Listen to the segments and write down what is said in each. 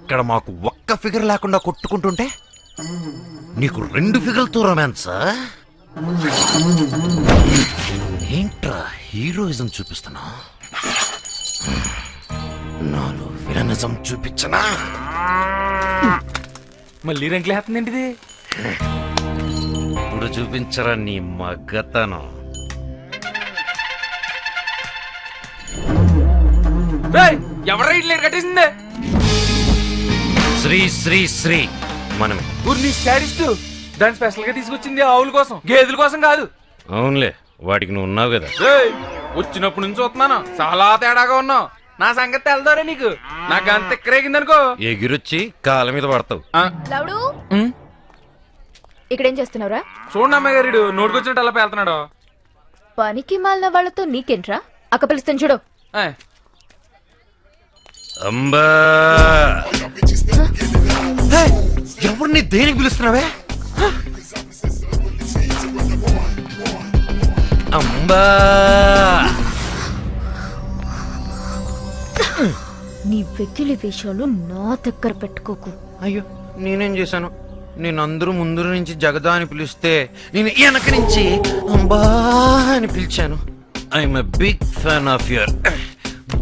ఇక్కడ మాకు ఒక్క ఫిగర్ లేకుండా కొట్టుకుంటుంటే నీకు 2 ఫిగర్లతో రొమాన్స్. ఏంట్రా హీరోయిజం చూపిస్తున్నా, నాలో విలనిజం చూపించనా? మళ్ళీ రెంట్లు వేస్తుందేంటిది? ఇప్పుడు చూపించరా నీ మగ్గతనం. ఎవరు రైట్లు కట్టేసిందే? శ్రీ శ్రీ శ్రీ మనం ఊరిని శాడిస్ట్. దాన్ని స్పెషల్ గా తీసుకొచ్చింది ఆవుల కోసం, గేదెల కోసం కాదు. అవునులే, వాటికి నువ్వు ఉన్నావు కదా. వచ్చినప్పుడు నుంచి చూస్తున్నాను, చాలా తేడాగా ఉన్నావు. నా సంగతి తెలదారే నీకు? నాకు అంత ఎక్కరేగిందనుకో, ఎగిరొచ్చి కాళ్ళ మీద పడతావు. లవుడు ఇక్కడేం చేస్తున్నావురా? చూడండి అమ్మాయి గారు, నోటుకొచ్చినట్టు అలా పేలుతున్నాడు. పనికి మాలిన వాళ్ళతో నీకేంట్రా? అక్క పిలుస్తాను చూడు. అంబా, ఎవరిని దేనికి పిలుస్తున్నావే? అంబా, నీ వెకిలి వేషాలు నా దగ్గర పెట్టుకోకు. అయ్యో నేనేం చేశాను? నేను అందరూ ముందు నుంచి జగదా అని పిలిస్తే నేను వెనక నుంచి అంబా అని పిలిచాను. I'm a big fan of your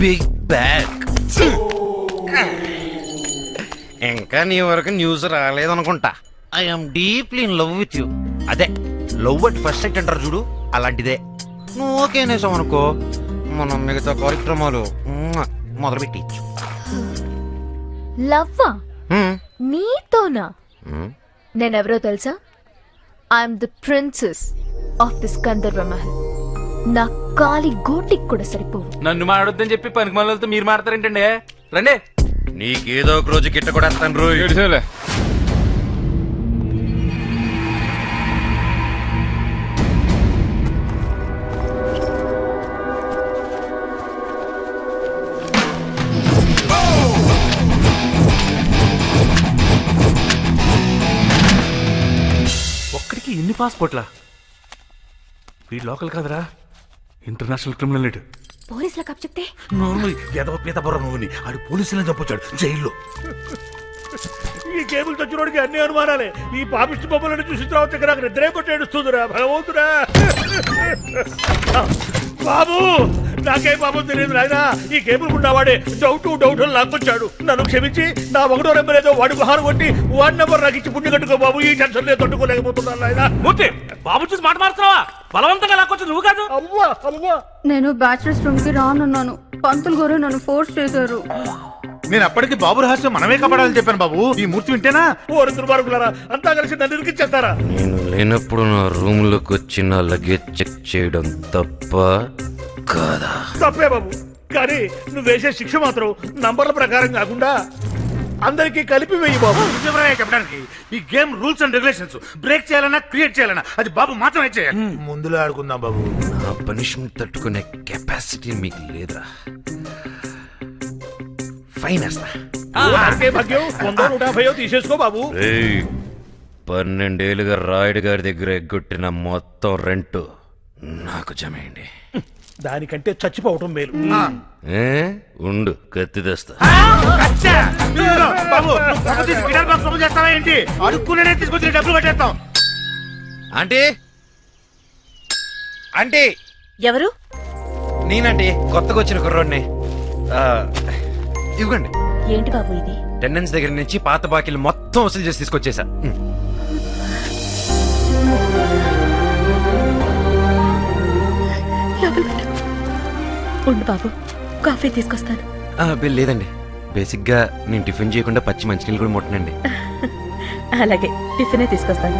big bag. ఇంకా నీ వరకు న్యూస్ రాలేదనుకుంటా. I'm deeply in love with you. అదే లవ్ అట్ ఫస్ట్ సైట్ అంటారు చూడు, అలాంటిదే. నువ్వు ఓకే అనేసావు అనుకో, మనం మిగతా కార్యక్రమాలు మొదలుపెట్టచ్చు. లవ్వా? నీతోనా? నేనెవరో తెలుసా? I'm the princess of this Gandharva Mahal. నా కాలి గోటికి కూడా సరిపోవు. నన్ను మాడొద్దని చెప్పి పనికి మనలతో మీరు మాడతారేంటండి? రండి, నీకేదో ఒక రోజు గిట్ట కూడా వస్తాను రోజు. ఒక్కడికి ఎన్ని పాస్పోర్ట్లా? వీడు లోకల్ కాదురా, ఇంటర్నేషనల్ క్రిమినల్ నేట్. పోలీసులకు అప్ చెప్తే నువ్వు ఎదవ పీత బుర్ర నువ్వుని ఆడు పోలీసులని చెప్పొచ్చాడు జైల్లో. ఈ కేబుల్ తెచ్చినోడికి అన్ని అనుమానాలే. ఈ పాపిష్టి బొమ్మలను చూసిన తర్వాత నాకు నిద్రే కొట్టేడుస్తుందిరా భగవంతురా. బాబు, నాకేం బాబు తెలియదు నాయనా. ఈ కేబుల్ ఉన్నవాడే డౌట్ లాక్కొచ్చాడు. నన్ను క్షమించి నా 1వ నెంబర్ ఏదో వాడి బహారు కొట్టి వాడి నెంబర్ నాకు ఇచ్చి పుణ్య కట్టుకో బాబు. ఈ టెన్షన్ నేను తట్టుకోలేకపోతున్నాను నాయనా. మూర్తి, బాబు చూసి మాట మారుతున్నావా? బలవంతంగా లాక్కొచ్చు నువ్వు కాదు. అవ్వా అవ్వా, నేను బ్యాచిలర్స్ రూమ్ కి రానున్నాను. పంతులు గారు నన్ను ఫోర్స్ చేశారు. నేను అప్పటికి బాబు రహస్యం మనమే కాపాడాలని చెప్పాను బాబు. ఈ మూర్తి వింటేనా? ఓ దుర్మార్గులారా, అంతా కలిసి నన్ను ఇరికిచ్చేస్తారా? నేను లేనప్పుడు నా రూమ్ లోకి వచ్చి నా లగేజ్ చెక్ చేయడం తప్ప కాదా? తప్పే బాబు, కానీ నువ్వు వేసే శిక్ష మాత్రం నంబర్ల ప్రకారం కాకుండా అందరికీ కలిపి వేయి బాబు. చెప్పడానికి ఈ game rules and regulations break చేయాలన్నా క్రియేట్ చేయాలన్నా అది బాబు మాత్రమే చేయాలి. ముందులో ఆడుకుందాం బాబు. నా పనిష్మెంట్ తట్టుకునే కెపాసిటీ మీకు లేదా? ఫైన్ వేస్తా. నాకే భాగ్యం 100-150 తీసేసుకో బాబు. 12 ఏళ్ళుగా రాయుడు గారి దగ్గర ఎగ్గొట్టిన మొత్తం రెంట్ నాకు జమేయండి. దానికంటే చచ్చిపోవటం మేలు. ఉండు, కత్తి తెస్తా. బాబు గిటార్ బాక్స్ ఓపెన్ చేస్తావా ఏంటి? అడుక్కునే తీసుకొచ్చి డబ్బులు కట్టేస్తాం. Aunty, aunty. ఎవరు? నేనండి, కొత్తగా వచ్చిన కుర్రోడ్ని. ఇవ్వండి. ఏంటి బాబు ఇది? టెండెన్స్ దగ్గర నుంచి పాత బాకీలు మొత్తం వసూలు చేసి తీసుకొచ్చేసా. ఉండు బాబు, కాఫీ తీసుకొస్తాను. బిల్ లేదండి, బేసిక్గా నేను టిఫిన్ చేయకుండా పచ్చి మంచినీళ్ళు కూడా ముట్టనండి. అలాగే, టిఫినే తీసుకొస్తాను.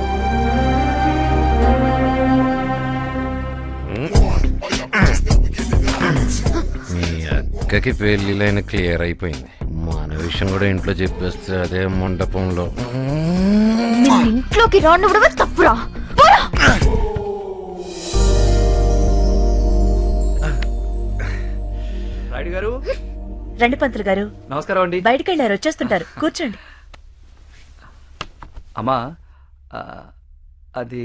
మీ అక్కకి పెళ్లిలైన క్లియర్ అయిపోయింది. మన విషయం కూడా ఇంట్లో చెప్పేస్తే అదే మండపంలో. ఇంట్లోకి రాను కూడా తప్పురా. రాయుడు గారు. రండి పంతులు గారు. నమస్కారం అండి. బయటికి వెళ్ళారు, వచ్చేస్తుంటారు. కూర్చోండి. అమ్మా, అది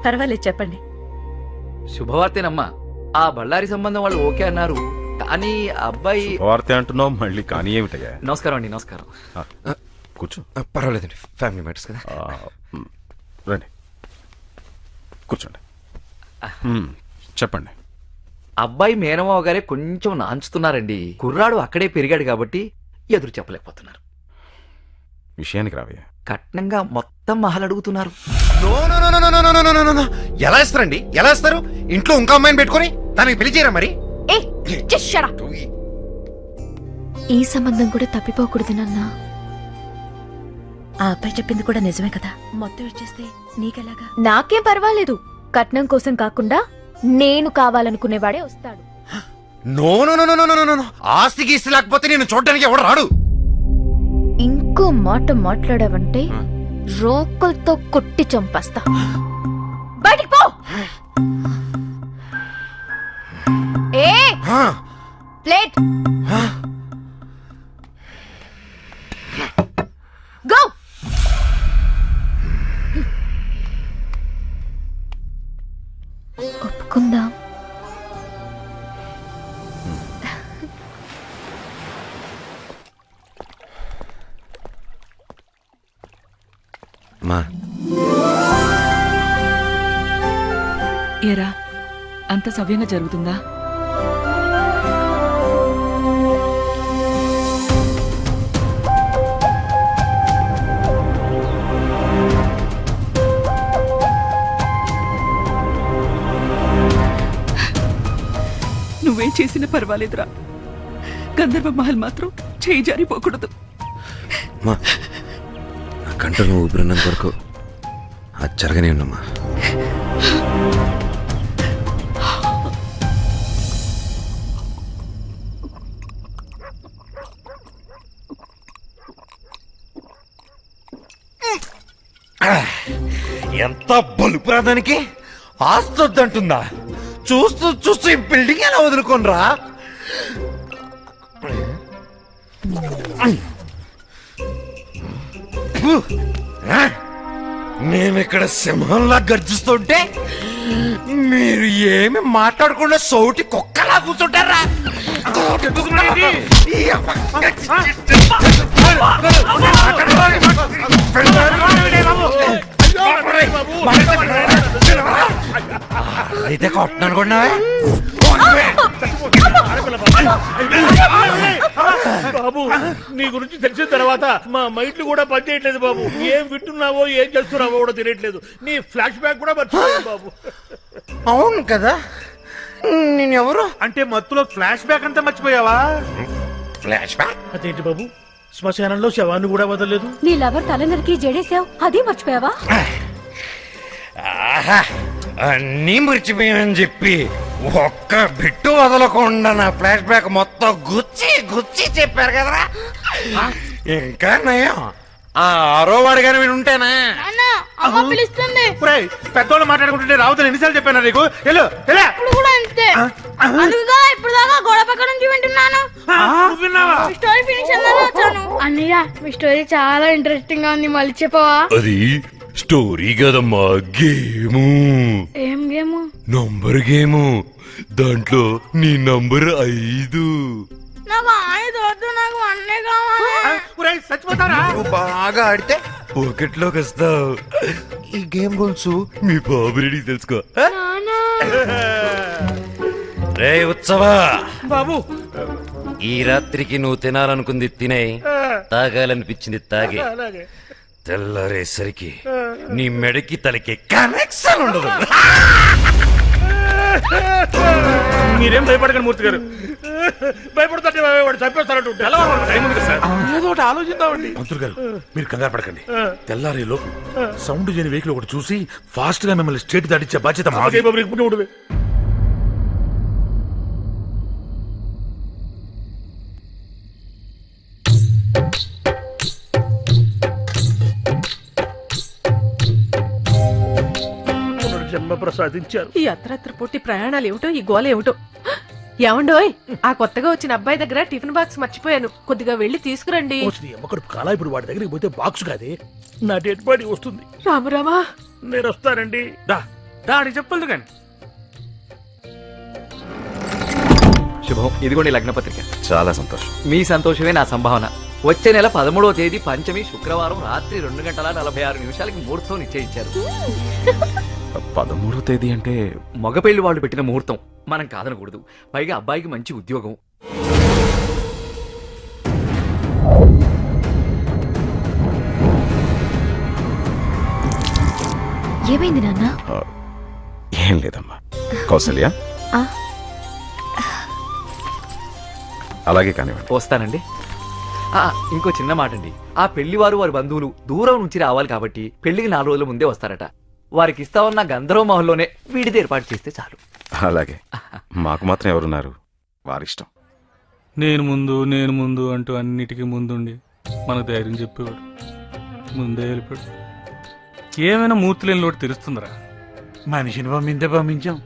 పర్వాలేదు, చెప్పండి. శుభవార్తేనమ్మా. ఆ బళ్ళారి సంబంధం వాళ్ళు ఓకే అన్నారు. కానీ అబ్బాయి వార్త అంటున్నావు మళ్ళీ కానీ ఏమిటయ్యా? నమస్కారం అండి. నమస్కారం. కూర్చో. పర్వాలేదండి, ఫ్యామిలీ మ్యాటర్స్ కదా. రండి కూర్చోండి. చెప్పండి. అబ్బాయి మేనమావ గారే కొంచెం నాంచుతున్నారండి. కుర్రాడు అక్కడే పెరిగాడు కాబట్టి ఎదురు చెప్పలేకపోతున్నారు. విషయానికి రావయ్యా. కట్నంగా మొత్తం మహల్ అడుగుతున్నారు. No no no no no no no no no. ఎలా ఇస్తారండి? ఎలా ఇస్తారు? ఇంట్లో ఇంకో అమ్మాయిని పెట్టుకొని దానికి పెళ్లి చేయరా మరి? ఏ just shut up. ఈ సంబంధం కూడా తప్పిపోకూడదు నాన్న. ఆ అబ్బాయి చెప్పింది కూడా నిజమే కదా. మొత్తం ఇచ్చేస్తే నీకెలాగా? నాకేం పర్వాలేదు. కట్నం కోసం కాకుండా నేను కావాలనుకునేవాడే వస్తాడు. No no no no no no no. ఆస్తి గీస్తి లేకపోతే నేను చూడడానికి ఎవడు రాడు. ఇంకో మాట మాట్లాడావంటే రోకల్తో కొట్టి చంపేస్తా. బయటికి పో. ఏ ప్లేట్ గో. ఒప్పుకుందాం. మా ఏరా అంత సవ్యంగా జరుగుతుందా? నువ్వేం చేసినా పర్వాలేదురా. గంధర్వ మహల్ మాత్రం చేయి జారిపోకూడదు. మా నా కంటను ఊపిరినంత వరకు అది జరగనే ఉన్నమ్మా. ఎంత బలుపురాదానికి ఆస్తొద్దంటుందా? చూస్తూ చూస్తూ ఈ బిల్డింగ్ ఎలా వదులుకోనరా? మేమిక్కడ సింహంలా గర్జిస్తుంటే మీరు ఏమి మాట్లాడకుండా సౌటి కుక్కలా కూర్చుంటారా? అయితే కొట్టను అనుకున్నావే? బాబు నీ గురించి తెలిసిన తర్వాత మా మైండ్లు కూడా పనిచేయట్లేదు బాబు. ఏం వింటున్నావో ఏం చేస్తున్నావో కూడా తెలియట్లేదు. నీ ఫ్లాష్ బ్యాక్ కూడా మర్చిపోయాను బాబు. అవును కదా, నేను ఎవరు అంటే మత్తులో ఫ్లాష్ బ్యాక్ అంతా మర్చిపోయావా? Flash back? అదేంటి బాబు, శ్మశానంలో శవాన్ని కూడా వదలలేదు. నీ లవర్ తల నరికి జడేసావు, అది మర్చిపోయావా? అన్నీ మర్చిపోయానని చెప్పి ఒక్క బిట్టు వదలకుండా నా ఫ్లాష్ బ్యాక్ మొత్తం గుచ్చి గుచ్చి చెప్పారు కదరా. ఇంకా నయం ఆ ఆరో వాడు కానీ వీడు ఉంటేనా? పిలుస్తుంది. పెద్దోళ్ళు మాట్లాడుకుంటుంటే రావుతాను ఎన్నిసార్లు చెప్పాను నీకు? వెళ్ళు వెళ్ళు. ఇప్పుడు కూడా అంతే. అందుగా ఇప్పుడు దాకా గోడ పక్క నుంచి వింటున్నాను. విన్నావా? స్టోరీ ఫినిష్ అన్నాను వచ్చాను. అన్నయ్య మీ స్టోరీ చాలా ఇంట్రెస్టింగ్ గా ఉంది, మళ్ళీ చెప్పవా? అది స్టోరీ కదమ్మా, గేము. ఏం గేమ్? Number game. దాంట్లో నీ నంబర్ 5. నాకు ఆయన వద్దు, నాకు అన్నే కావాలి. చచ్చిపోతారా? నువ్వు బాగా ఆడితే పాకెట్ లోకి వస్తావు. ఈ గేమ్ రూల్స్ మీ బాబురెడ్డి తెలుసుకో. రే ఉత్సవా బాబు ఈ రాత్రికి నువ్వు తినాలనుకుంది తినే, తాగాలనిపించింది తాగే. అలాగే తెల్లారేసరికి నీ మెడకి తలకి కనెక్షన్ ఉండదు. మీరేం భయపడకండి మూర్తి గారు. భయపడుతుంటే వాడు చంపేస్తారంటే ఏదో ఒకటి ఆలోచిద్దామండి. మంత్రులు గారు మీరు కంగారు పడకండి. తెల్లారే లోపు సౌండ్ చేయని వెహికల్ ఒకటి చూసి ఫాస్ట్ గా మిమ్మల్ని స్టేట్ దాటించే బాధ్యత మాది. జన్మ ప్రసాదించారు. ఈ అత్రత్ర పొట్టి ప్రయాణాలు ఏమిటో, ఈ గోల ఏమిటో. ఏమండోయ్, ఆ కొత్తగా వచ్చిన అబ్బాయి దగ్గర టిఫిన్ బాక్స్ మర్చిపోయాను, కొద్దిగా వెళ్ళి తీసుకురండి. ఎమ్మకడు కాలా, ఇప్పుడు వాడి దగ్గరికి పోతే బాక్స్ కాదే నా డెడ్ బాడీ వస్తుంది. రామురామా నేను వస్తానండి. దా దా అని చెప్పదు కానీ శుభం. ఇదిగోండి లగ్న పత్రిక. చాలా సంతోషం. మీ సంతోషమే నా సంభావన. వచ్చే నెల 13వ తేదీ పంచమి శుక్రవారం రాత్రి 2:46 ముహూర్తం నిశ్చయించారు. 13వ తేదీ అంటే మగపెళ్లి వాళ్ళు పెట్టిన ముహూర్తం మనం కాదనకూడదు. పైగా అబ్బాయికి మంచి ఉద్యోగం. ఏమైంది నాన్న? ఏం లేదమ్మా. కౌసల్య ఆ? అలాగే కానివ్వండి. వస్తానండి. ఇంకో చిన్న మాట అండి. ఆ పెళ్లివారు వారి బంధువులు దూరం నుంచి రావాలి కాబట్టి పెళ్లికి 4 రోజుల ముందే వస్తారట. వారికి ఇస్తామన్న గంధర్వ మహల్లోనే వీడిది ఏర్పాటు చేస్తే చాలు. అలాగే. మాకు మాత్రం ఎవరున్నారు? వారిష్టం. నేను ముందు అంటూ అన్నిటికీ ముందుండి మనకు ధైర్యం చెప్పేవాడు. ముందే వెళ్ళిపోయాడు. ఏమైనా మూర్తి లేని లోటు తెలుస్తుందిరా. మనిషిని పంపించాం.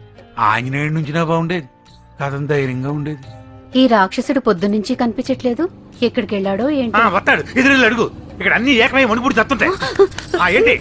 ఆంజనేయుడి నుంచినా బాగుండేది. కథం ధైర్యంగా ఉండేది. ఈ రాక్షసుడు పొద్దునుంచి కనిపించట్లేదు. ఎక్కడికి వెళ్ళాడో ఏంటి? వస్తాడు, ఎదురు అడుగు. ఇక్కడ అన్ని ఏకమై మణిపూడి చస్తుంటాయి. ఏంటి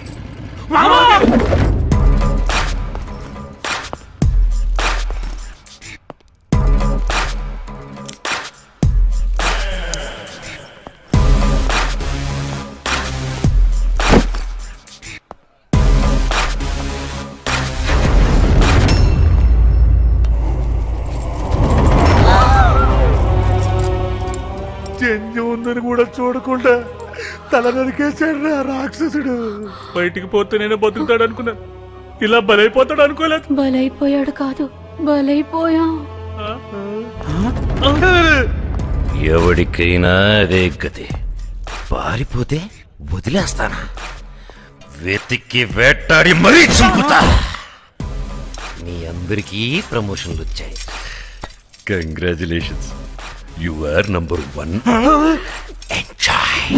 జంజం ఉందని కూడా చూడకుండా తల నరికేశాడు రాక్షసుడు. బయటికి పోతే నేను బతుకుతాడు అనుకున్నాను. ఇలా బలైపోతాడు అనుకోలేదు. బలైపోయాడు కాదు, బలైపోయాం. ఎవడికైనా అదే గతి. పారిపోతే వదిలేస్తానా? వెతికి వేటాడి మరీ చంపుతా. మీ అందరికీ ప్రమోషన్లు వచ్చాయి. Congratulations. You are number 1. Enjoy.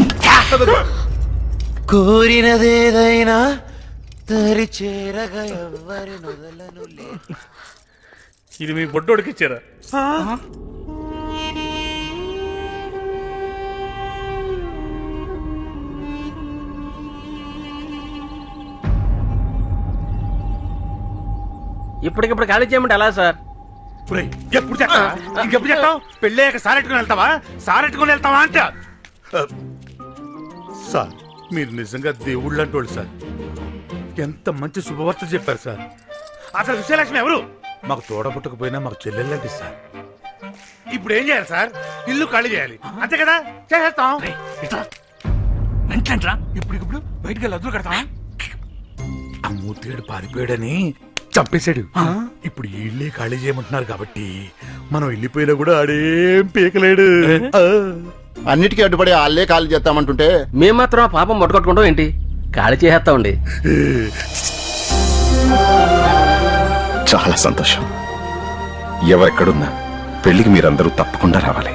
కోరినదేదైనా తరి చేరగా ఎవరి నొదలను లే. ఇది మీ బొడ్డోడికి ఇచ్చారా? ఇప్పటికిప్పుడు ఖాళీ చేయమంటే ఎలా సార్? ఎప్పుడు చేస్తావా? ఇంకెప్పుడు చేస్తావు? పెళ్ళాక సారెట్టుకుని వెళ్తావా అంట. సార్, మీరు నిజంగా దేవుళ్ళు అంటోళ్ళు సార్. ఎంత మంచి శుభవార్త చెప్పారు సార్. అసలు విజయలక్ష్మి ఎవరు? మాకు తోడబుట్టకపోయినా మాకు చెల్లెళ్ళండి సార్. ఇప్పుడు ఏం చేయాలి సార్? ఇల్లు ఖాళీ చేయాలి, అంతే కదా? చేసేస్తాం. ఇప్పుడు బయటికి వెళ్ళి అదులు కడతావా? ఆ మూర్తిగాడు పారిపోయాడని చంపేశాడు. ఇప్పుడు ఇల్లే ఖాళీ చేయమంటున్నారు కాబట్టి మనం వెళ్ళిపోయినా కూడా ఆడేం పీకలేడు. అన్నిటికీ అడ్డుపడి వాళ్ళే ఖాళీ చేస్తామంటుంటే మేము మాత్రం ఆ పాపం మొట్టగొట్టుకుంటాం ఏంటి? ఖాళీ చేసేస్తామండి. చాలా సంతోషం. ఎవరెక్కడున్నా పెళ్లికి మీరందరూ తప్పకుండా రావాలి.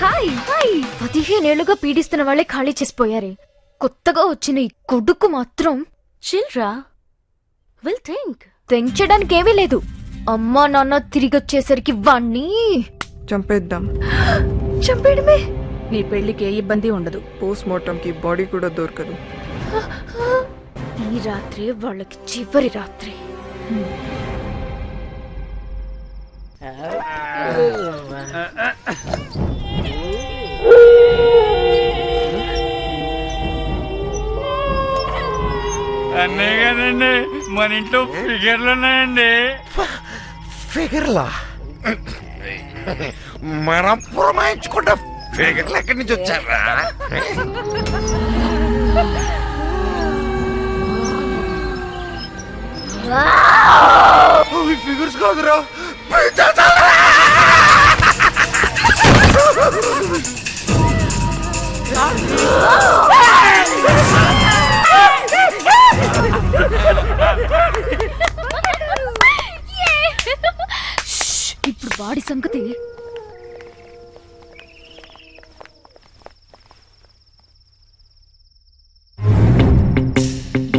హాయ్. 15 ఏళ్లుగా పీడిస్తున్న వాళ్ళే ఖాళీ చేసిపోయారే. కొత్తగా వచ్చిన ఈ కొడుకు మాత్రం చిల్రా, విల్ థింక్. తెంచడానికి ఏమీ లేదు. అమ్మా నాన్న తిరిగి వచ్చేసరికి వాణ్ణి చంపేద్దాం. చంపేయడమే. నీ పెళ్లికి ఏ ఇబ్బంది ఉండదు. పోస్ట్ మార్టం కి బాడీ కూడా దొరకదు. ఈ రాత్రి వాళ్ళకి చివరి రాత్రి. అన్నయ్య గారండి, మన ఇంట్లో ఫిగర్లు ఉన్నాయండి. ఫిగర్లా? మనం పురమాయించుకుంటా ఫిగర్లు ఎక్కడి నుంచి వచ్చారా? ఫిగర్స్ కాదురా, ఇప్పుడు వాడి సంగతి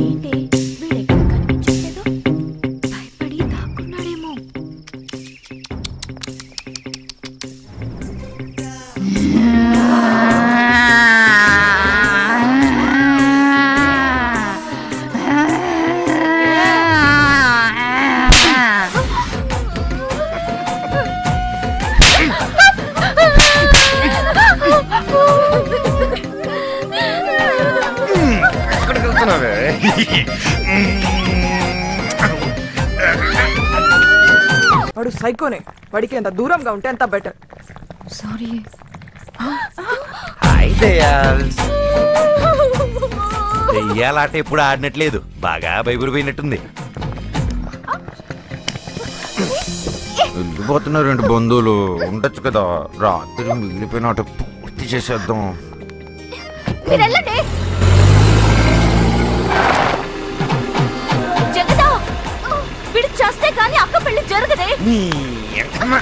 ఏంటి? వీడెక్కడ కనిపించట్లేదు? భయపడి దాక్కున్నాడేమో. ఎక్కడికి వెళ్తున్నావే? వాడు సైకోనే. వాడికి ఎంత దూరంగా ఉంటే అంత బెటర్. సారీ. హాయ్ దయాల్స్. దెయ్యాలాట ఎప్పుడు ఆడినట్లేదు, బాగా భయపడిపోయినట్టుంది. వెళ్ళిపోతున్నారు రెండు బంధువులు, ఉండొచ్చు కదా, రాత్రి మిగిలిపోయినట్టు పూర్తి చేసేద్దాం. మీరు వెళ్ళండి. జగదా, వీడు చేస్తే కానీ అక్క పెళ్లి జరగదే. నీ ఎంకమ్మ.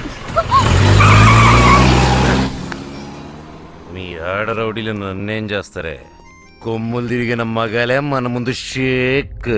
మీ ఆడ రౌడీలు నన్నేం చేస్తారే? కొమ్ములు తిరిగిన మగాలే మన ముందు షేక్.